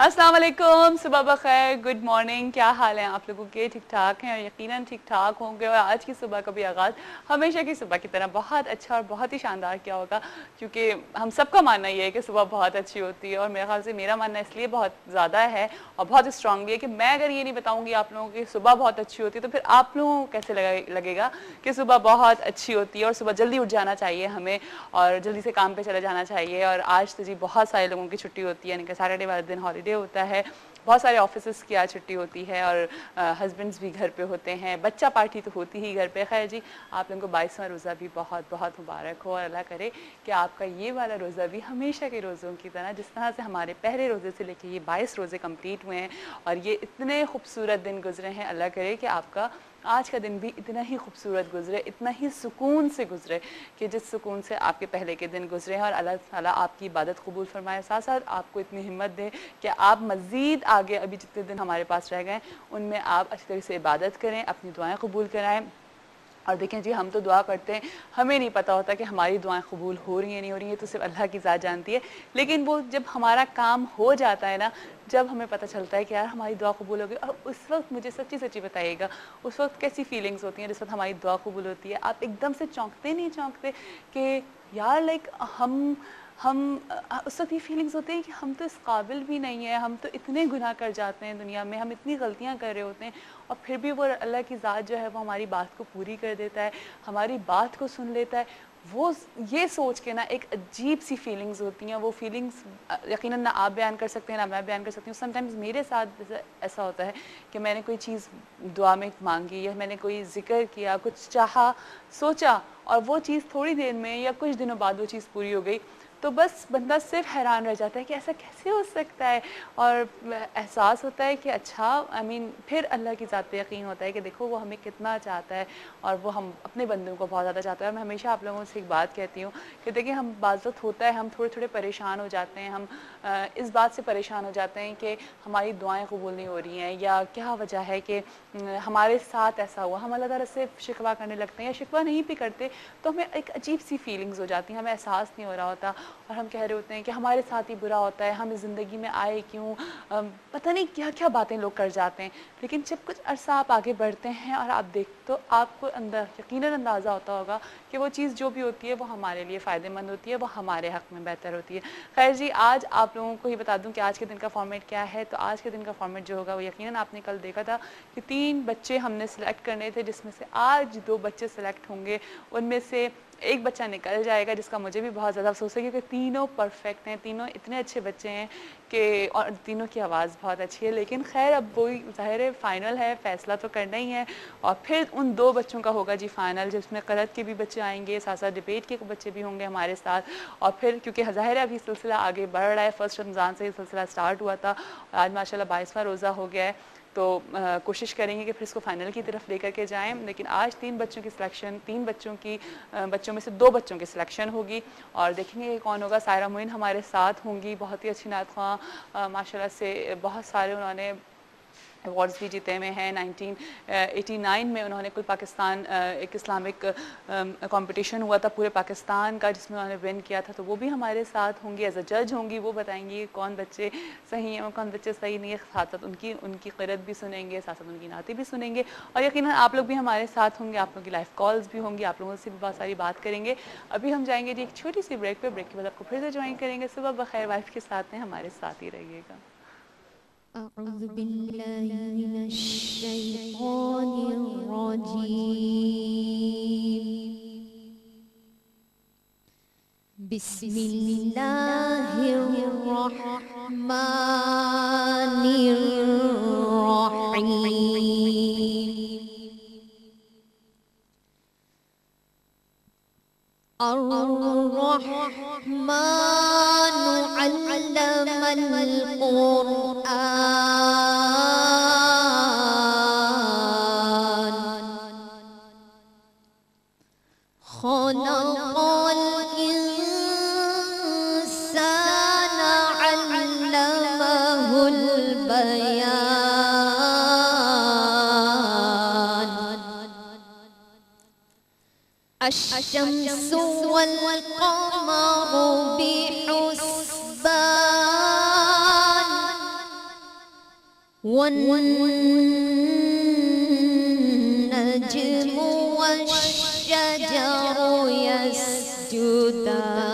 अस्सलाम वालेकुम, सुबह बखैर, गुड मॉर्निंग। क्या हाल है आप लोगों के? ठीक ठाक हैं और यकीनन ठीक ठाक होंगे। और आज की सुबह का भी आगाज़ हमेशा की सुबह की तरह बहुत अच्छा और बहुत ही शानदार किया होगा, क्योंकि हम सबका मानना ये है कि सुबह बहुत अच्छी होती है। और मेरे ख्याल से मेरा मानना इसलिए बहुत ज़्यादा है और बहुत स्ट्रांग भी है कि मैं अगर ये नहीं बताऊँगी आप लोगों की सुबह बहुत अच्छी होती है, तो फिर आप लोगों को कैसे लगेगा कि सुबह बहुत अच्छी होती है। और सुबह जल्दी उठ जाना चाहिए हमें और जल्दी से काम पे चले जाना चाहिए। और आज तो जी बहुत सारे लोगों की छुट्टी होती है, यानी कि सैटरडे वाले दिन हॉलीडे होता है। बहुत सारे ऑफिसेस की आज छुट्टी होती है और हस्बैंड्स भी घर पे होते हैं। बच्चा पार्टी तो होती ही घर पे। खैर जी, आप लोगों को 22वां रोज़ा भी बहुत बहुत मुबारक हो और अल्लाह करे कि आपका ये वाला रोज़ा भी हमेशा के रोज़ों की तरह, जिस तरह से हमारे पहले रोज़े से लेके ये 22 रोज़े कंप्लीट हुए हैं और ये इतने खूबसूरत दिन गुजरे हैं, अल्लाह करे कि आपका आज का दिन भी इतना ही खूबसूरत गुजरे, इतना ही सुकून से गुजरे कि जिस सुकून से आपके पहले के दिन गुजरे हैं। और अल्लाह ताला आपकी इबादत कबूल फरमाए, साथ साथ आपको इतनी हिम्मत दे कि आप मज़ीद आगे अभी जितने दिन हमारे पास रह गए उनमें आप अच्छी तरह से इबादत करें, अपनी दुआएं कबूल कराएं। और देखें जी, हम तो दुआ करते हैं, हमें नहीं पता होता कि हमारी दुआएं कबूल हो रही हैं नहीं हो रही हैं, तो सिर्फ अल्लाह की ज़ात जानती है। लेकिन वो जब हमारा काम हो जाता है ना, जब हमें पता चलता है कि यार हमारी दुआ कबूल हो गई, और उस वक्त मुझे सच्ची सच्ची बताइएगा उस वक्त कैसी फीलिंग्स होती हैं जिस वक्त हमारी दुआ कबूल होती है। आप एकदम से चौंकते नहीं चौंकते कि यार लाइक उस वक्त ये फीलिंग्स होती है कि हम तो इस काबिल भी नहीं है, हम तो इतने गुनाह कर जाते हैं दुनिया में, हम इतनी गलतियां कर रहे होते हैं, और फिर भी वो अल्लाह की ज़ात जो है वो हमारी बात को पूरी कर देता है, हमारी बात को सुन लेता है। वो ये सोच के ना एक अजीब सी फीलिंग्स होती हैं। वो फीलिंग्स यकीनन ना आप बयान कर सकते हैं ना मैं बयान कर सकती हूँ। समटाइम्स मेरे साथ ऐसा होता है कि मैंने कोई चीज़ दुआ में मांगी या मैंने कोई जिक्र किया, कुछ चाहा, सोचा, और वो चीज़ थोड़ी देर में या कुछ दिनों बाद वो चीज़ पूरी हो गई, तो बस बंदा सिर्फ हैरान रह जाता है कि ऐसा कैसे हो सकता है। और एहसास होता है कि अच्छा फिर अल्लाह की ज़ात पे यकीन होता है कि देखो वो हमें कितना चाहता है और वो हम अपने बंदों को बहुत ज़्यादा चाहता है। मैं हमेशा आप लोगों से एक बात कहती हूँ कि देखिए, हम बाज़त होता है हम थोड़े थोड़े परेशान हो जाते हैं, हम इस बात से परेशान हो जाते हैं कि हमारी दुआएँ कबूल नहीं हो रही हैं या क्या वजह है कि हमारे साथ ऐसा हुआ। हम अल्लाह ताला से शिकवा करने लगते हैं या शिकवा नहीं भी करते तो हमें एक अजीब सी फीलिंग्स हो जाती हैं, हमें एहसास नहीं हो रहा होता और हम कह रहे होते हैं कि हमारे साथ ही बुरा होता है, हम इस ज़िंदगी में आए क्यों, पता नहीं क्या क्या बातें लोग कर जाते हैं। लेकिन जब कुछ अरसा आप आगे बढ़ते हैं और आप देख तो आपको अंदर यकीनन अंदाज़ा होता होगा कि वो चीज़ जो भी होती है वो हमारे लिए फ़ायदेमंद होती है, वो हमारे हक़ में बेहतर होती है। खैर जी, आज आप लोगों को ही बता दूं कि आज के दिन का फॉर्मेट क्या है। तो आज के दिन का फॉर्मेट जो होगा वो यकीनन आपने कल देखा था कि 3 बच्चे हमने सेलेक्ट करने थे, जिसमें से आज 2 बच्चे सेलेक्ट होंगे। उनमें से एक बच्चा निकल जाएगा, जिसका मुझे भी बहुत ज़्यादा अफसोस है, क्योंकि तीनों परफेक्ट हैं, तीनों इतने अच्छे बच्चे हैं कि और तीनों की आवाज़ बहुत अच्छी है। लेकिन खैर अब वही ज़ाहिर है, फ़ाइनल है, फ़ैसला तो करना ही है। और फिर उन 2 बच्चों का होगा जी फ़ाइनल, जिसमें क़रत के भी बच्चे आएंगे, साथ साथ डिबेट के बच्चे भी होंगे हमारे साथ। और फिर क्योंकि ज़ाहिर है अभी सिलसिला आगे बढ़ रहा है, फर्स्ट रमज़ान से ये सिलसिला स्टार्ट हुआ था और आज माशाल्लाह 22वां रोज़ा हो गया है, तो कोशिश करेंगे कि फिर इसको फाइनल की तरफ लेकर के जाएं। लेकिन आज 3 बच्चों की सिलेक्शन, 3 बच्चों में से 2 बच्चों की सिलेक्शन होगी और देखेंगे कौन होगा। सायरा मोइन हमारे साथ होंगी, बहुत ही अच्छी नात ख़्वां माशाल्लाह से, बहुत सारे उन्होंने अवार्ड्स भी जीते हुए हैं। 1989 में उन्होंने कुल पाकिस्तान एक इस्लामिक कंपटीशन हुआ था पूरे पाकिस्तान का, जिसमें उन्होंने विन किया था, तो वो भी हमारे साथ होंगी, एज अ जज होंगी। वो बताएंगी कौन बच्चे सही हैं और कौन बच्चे सही नहीं है। साथ साथ उनकी क़िरत भी सुनेंगे, साथ साथ उनकी नाती भी सुनेंगे और यकीनन आप लोग भी हमारे साथ होंगे, आप लोगों की लाइव कॉल्स भी होंगी, आप लोगों से भी बहुत सारी बात करेंगे। अभी हम जाएंगे जी एक छोटी सी ब्रेक पे, ब्रेक के बाद आपको फिर से ज्वाइन करेंगे। सुबह बखैर वाइफ के साथ हैं, हमारे साथ ही रहिएगा। أعوذ بالله من الشيطان الرجيم بسم الله الرحمن الرحيم الرحمن علم القرآن خلق الإنسان علمه البيان الشمس والقمر بحسبان والنجم والشجر يسجدان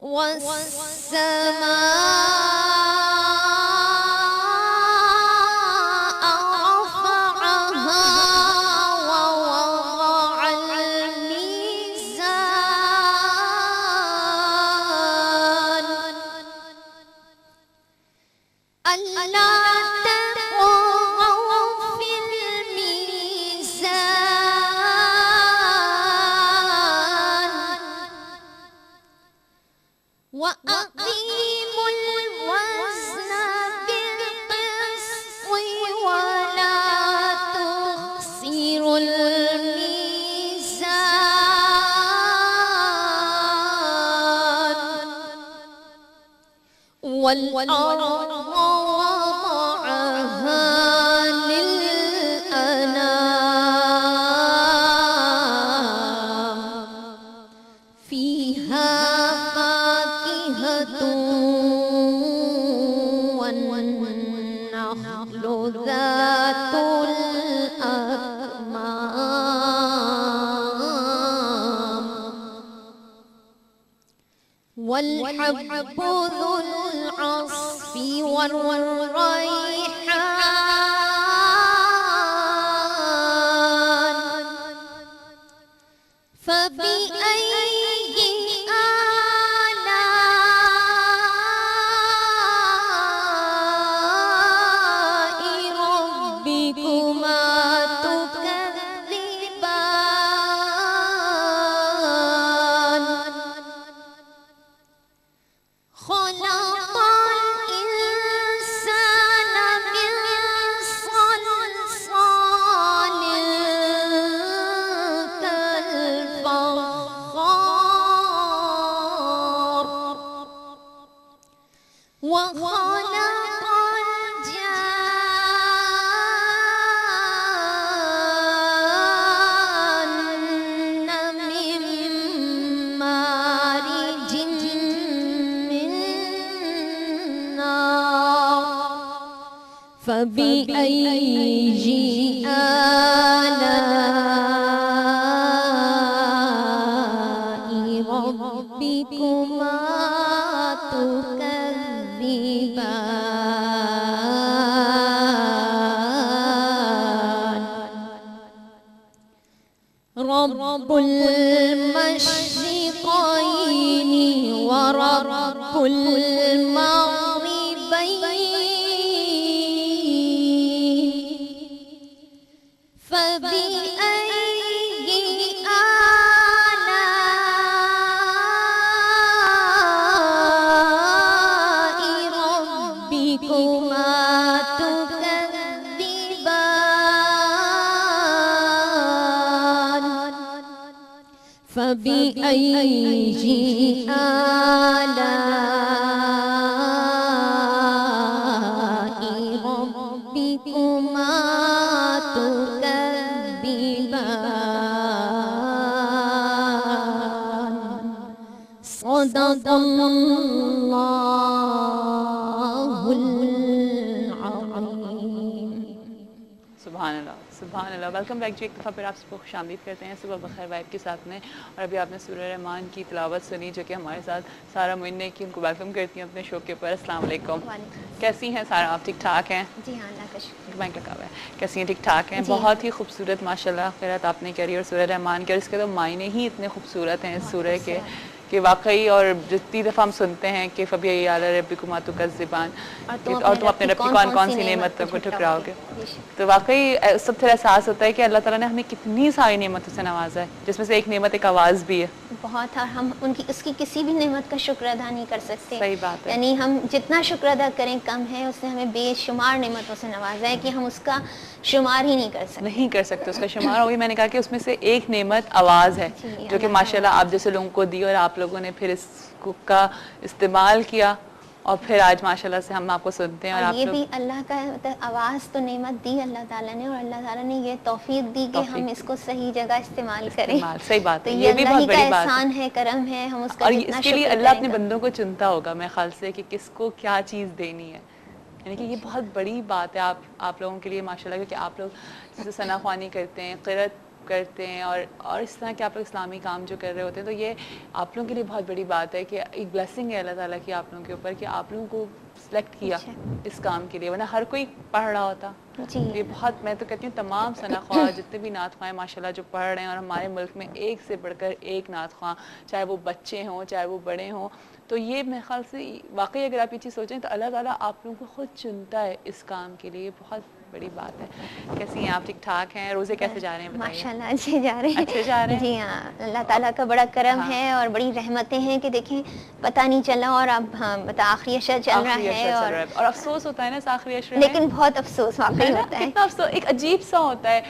والسماء رفعها ووضع الميزان ألا تطغوا في الميزان وأقيموا الوزن بالقسط ولا تخسروا الميزان والأرض وضعها للأنام فيها فاكهة والنخل ذات الأكمام والحب ذو العصف والريحان فبأي آلاء ربكما تكذبان خلق الإنسان من صلصال كالفخار وخلق الجان من مارج من نار فبأي آلاء ربكما تكذبان رب المشرقين ورب المغربين فبأي آلاء ربكما تكذبان فبأي آلاء ربكما تكذبان صدق الله العظيم सुभान अल्लाह सुभान अल्लाह। वेलकम बैक जी, एक दफ़ा फिर आप सबको खुशामदीद करते हैं सुबह बखैर वाइब के साथ में। और अभी आपने सूरह रहमान की तिलावत सुनी जो कि हमारे साथ सारा मोइन ने की, उनको वेलकम करती हैं अपने शो के ऊपर। अस्सलाम वालेकुम। कैसी हैं सारा, आप ठीक ठाक हैं? जी हाँ, अल्लाह का शुक्र। माइक लगा हुआ है। कैसी हैं, ठीक ठाक हैं? बहुत ही खूबसूरत माशाल्लाह क़िरात आपने करी और सूरह रहमान के, और इसके तो मायने ही इतने खूबसूरत हैं इस सूरह के कि वाकई। और जितनी दफ़ा हम सुनते हैं कि फबी आला रब्बिकुमा तुकज़्ज़िबान, और तुम अपने रब की कौन कौन सी नेमत को ठुकराओगे, तो वाकई सब तरह एहसास होता है कि अल्लाह ताला ने हमें कितनी सारी नेमतों से नवाजा है, जिसमें से एक नेमत एक आवाज़ भी है। बहुत, और हम उसकी किसी भी नेमत का शुक्र अदा नहीं कर सकते। सही बात है। यानी हम जितना शुक्र अदा करें कम है। उसने हमें बेशुमार नेमतों से नवाजा है कि हम उसका शुमार ही नहीं कर सकते उसका शुमार। वही मैंने कहा कि उसमें से एक नेमत आवाज़ है जो कि माशाल्लाह आप जैसे लोगों को दी, और आप लोगों ने फिर इसका इस्तेमाल किया اور پھر آج ماشاءاللہ سے ہم آپ کو سنتے ہیں. اور یہ بھی اللہ کا آواز تو نعمت دی اللہ تعالیٰ نے, اور اللہ تعالیٰ نے یہ توفیق دی کہ ہم اس کو صحیح جگہ استعمال کریں. صحیح بات ہے, یہ بھی بہت بڑی بات ہے, احسان ہے, کرم ہے, ہم اس کا اور اس کے لیے اللہ اپنے بندوں کو چنتا ہوگا میرے خیال سے کہ کس کو کیا چیز دینی ہے. یعنی کہ یہ بہت بڑی بات ہے آپ لوگوں کے لیے ماشاءاللہ, کیونکہ آپ لوگ جیسے ثنا خوانی کرتے ہیں, قرأت کرتے ہیں, اور اس طرح کے آپ لوگ اسلامی کام جو کر رہے ہوتے ہیں, تو یہ آپ لوگوں کے لیے بہت بڑی بات ہے کہ ایک بلیسنگ ہے اللہ تعالیٰ کی آپ لوگوں کے اوپر کہ آپ لوگوں کو سلیکٹ کیا اس کام کے لیے, ورنہ ہر کوئی پڑھ رہا ہوتا. یہ بہت, میں تو کہتی ہوں تمام ثنا خواہ جتنے بھی نعت خواہ ماشاءاللہ جو پڑھ رہے ہیں, اور ہمارے ملک میں ایک سے بڑھ کر ایک نعت خواہ, چاہے وہ بچے ہوں چاہے وہ بڑے ہوں, تو یہ میرے خیال سے واقعی اگر آپ یہ چیز سوچیں تو اللہ تعالیٰ آپ لوگوں کو خود چنتا ہے اس کام کے لیے. بہت بڑی بات ہے. کیسی ہیں آپ, ٹھیک ٹھاک ہیں؟ روزے کیسے جا رہے ہیں بتائیے؟ ماشاءاللہ اچھے جا رہے ہیں. اچھے جا رہے ہیں, جی ہاں, اللہ تعالیٰ کا بڑا کرم ہے اور بڑی رحمتیں ہیں کہ دیکھیں پتہ نہیں چلا, اور اب آخری عشرہ چل رہا ہے, اور افسوس ہوتا ہے نا اس آخری عشرے میں, لیکن بہت افسوس واقعی ہوتا ہے, کتنا افسوس, ایک عجیب سا ہوتا ہے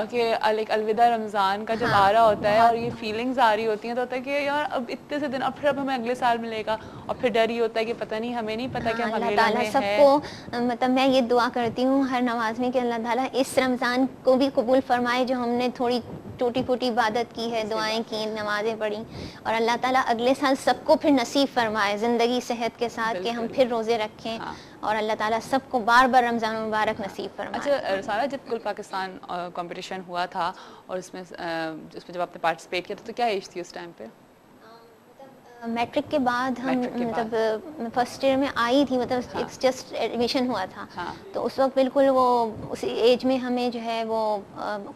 کہ الوداع رمضان کا جب آ رہا ہوتا ہے اور یہ فیلنگز آ رہی ہوتی ہیں, تو ہوتا ہے کہ یار اب اتنے سے دن, اب پھر اب ہمیں اگلے سال ملے گا, اور پھر ڈر ہی ہوتا ہے کہ پتہ نہیں, ہمیں نہیں پتہ کہ ہم اگلے اللہ تعالیٰ سب کو, مطلب میں یہ دعا کرتی ہوں ہر نماز میں کہ اللہ تعالیٰ اس رمضان کو بھی قبول فرمائے جو ہم نے تھوڑی ٹوٹی پھوٹی عبادت کی ہے, دعائیں کی, نمازیں پڑھی, اور اللہ تعالیٰ اگلے سال سب کو پھر نصیب فرمائے زندگی صحت کے ساتھ کہ ہم پھر روزے رکھیں, اور اللہ تعالیٰ سب کو بار بار رمضان مبارک نصیب فرمائے. اچھا رسالہ, جب کل پاکستان کمپٹیشن ہوا تھا اور اس میں جب آپ نے پارٹیسپیٹ کیا تھا, تو کیا ایج تھی اس ٹائم پہ؟ میٹرک کے بعد ہم, مطلب فرسٹ ایئر میں آئی تھی, مطلب جسٹ ایڈمیشن ہوا تھا, تو اس وقت بالکل وہ اسی ایج میں ہمیں جو ہے وہ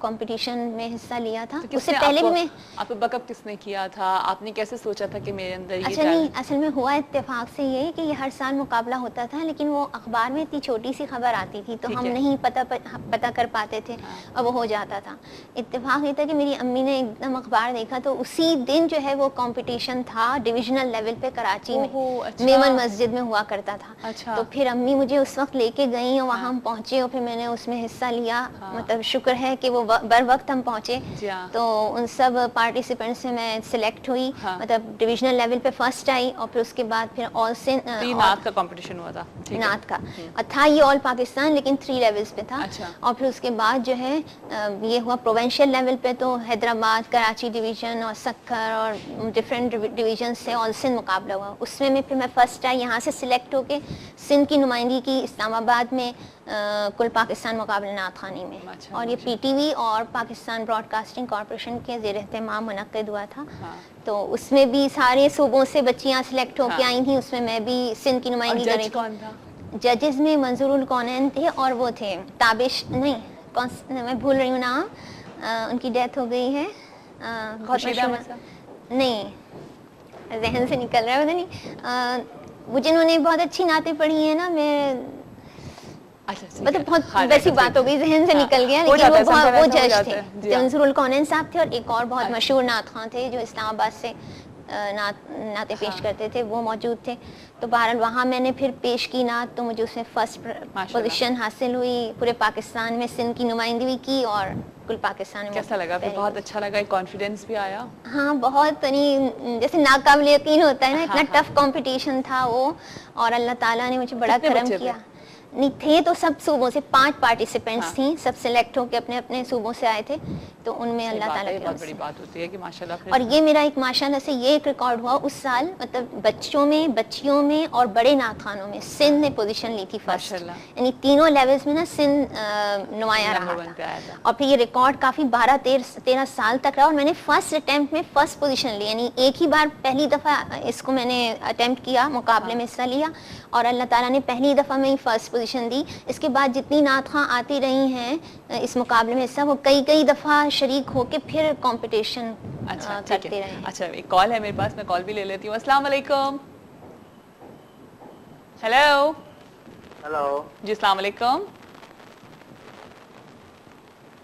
کمپٹیشن میں حصہ لیا تھا. اس سے پہلے بھی میں, آپ کو بیک اپ کس نے کیا تھا, آپ نے کیسے سوچا تھا کہ میرے اندر یہ اچھا نہیں, اصل میں ہوا اتفاق سے یہ کہ یہ ہر سال مقابلہ ہوتا تھا, لیکن وہ اخبار میں اتنی چھوٹی سی خبر آتی تھی تو ہم نہیں پتہ کر پاتے تھے, اور وہ ہو جاتا تھا. اتفاق یہ تھا کہ میری امی نے ایک دم اخبار دیکھا, تو اسی دن جو ہے وہ کمپٹیشن تھا ڈویژنل لیول پہ کراچی میں, میمن مسجد میں ہوا کرتا تھا. تو پھر امی مجھے اس وقت لے کے گئیں, اور وہاں ہم پہنچے, اور پھر میں نے اس میں حصہ لیا. مطلب شکر ہے کہ وہ بر وقت ہم پہنچے, تو ان سب پارٹیسپینٹ سے میں سلیکٹ ہوئی, مطلب ڈویژنل لیول پہ فرسٹ آئی, اور پھر اس کے بعد پھر آل نعت کا کمپٹیشن ہوا تھا, نعت کا, اور تھا یہ آل پاکستان, لیکن 3 لیولز پہ تھا. اور پھر اس کے بعد جو ہے یہ ہوا پروونشل لیول پہ, تو حیدرآباد, کراچی ڈویژن اور سکھر اور ڈفرینٹ ڈویژن سے آل سندھ مقابلہ ہوا. اس میں پھر میں فرسٹ آئی, یہاں سے سلیکٹ ہو کے سندھ کی نمائندگی کی اسلام آباد میں کل پاکستان مقابلہ نعت خوانی میں. اور یہ پی ٹی وی اور پاکستان براڈ کاسٹنگ کارپوریشن کے زیر اہتمام منعقد ہوا تھا. تو اس میں بھی سارے صوبوں سے بچیاں سلیکٹ ہو کے آئی تھیں, اس میں بھی سندھ کی نمائندگی کر رہی تھی. ججز میں منظور الکونین تھے, اور وہ تھے تابش, نہیں میں بھول رہی ہوں نام, ان کی ڈیتھ ہو گئی ہے, بہت مشہور, نہیں ذہن سے نکل رہا ہے, پتہ نہیں, وہ جنہوں نے بہت اچھی نعتیں پڑھی ہیں نا, میں مطلب بہت ویسی بات ہو گئی, ذہن سے نکل گیا, لیکن وہ جج تھے, منظور الکونین صاحب تھے, اور ایک اور بہت مشہور نعت خواں تھے جو اسلام آباد سے نعتیں پیش کرتے تھے, وہ موجود تھے. تو بہرحال وہاں میں نے پھر پیش کی نعت, تو مجھے اس میں فرسٹ پوزیشن حاصل ہوئی. پورے پاکستان میں سندھ کی نمائندگی کی, اور کل پاکستان میں. کیسا لگا؟ بہت اچھا لگا, ایک کانفیڈنس بھی آیا. ہاں بہت, جیسے ناقابل یقین ہوتا ہے نا, اتنا ٹف کمپٹیشن تھا وہ, اور اللہ تعالیٰ نے مجھے بڑا کرم کیا. نہیں تھے تو سب صوبوں سے 5 پارٹیسپینٹس تھیں, سب سلیکٹ ہو کے اپنے اپنے صوبوں سے آئے تھے, تو ان میں اللہ تعالیٰ کی بہت بڑی بات ہوتی ہے کہ ماشاءاللہ. اور یہ میرا ایک ماشاءاللہ سے یہ ایک ریکارڈ ہوا اس سال, مطلب بچوں میں, بچیوں میں اور بڑے نعت خوانوں میں سندھ نے پوزیشن لی تھی فرسٹ, یعنی تینوں لیولز میں نا سندھ نمایاں رہا تھا. اور پھر یہ ریکارڈ کافی 12-13 سال تک رہا, اور میں نے فرسٹ اٹیمپٹ میں فرسٹ پوزیشن لی, یعنی ایک ہی بار پہلی دفعہ اس کو میں نے اٹیمپٹ کیا, مقابلے میں حصہ لیا, اور اللہ تعالیٰ نے پہلی دفعہ میں ہی فرسٹ پوزیشن دی. اس کے بعد جتنی نعت خواں آتی رہی ہیں اس مقابلے میں حصہ, وہ کئی دفعہ شریک ہو کے پھر کمپٹیشن کرتے رہے ہیں. اچھا ایک کال ہے میرے پاس, میں کال بھی لے لیتی ہوں. السلام علیکم. ہیلو. ہیلو جی السلام علیکم.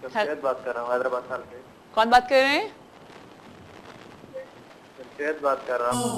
بات کر رہا ہوں حیدرآباد سے. کون بات کر رہے ہیں؟ بات کر رہا ہوں.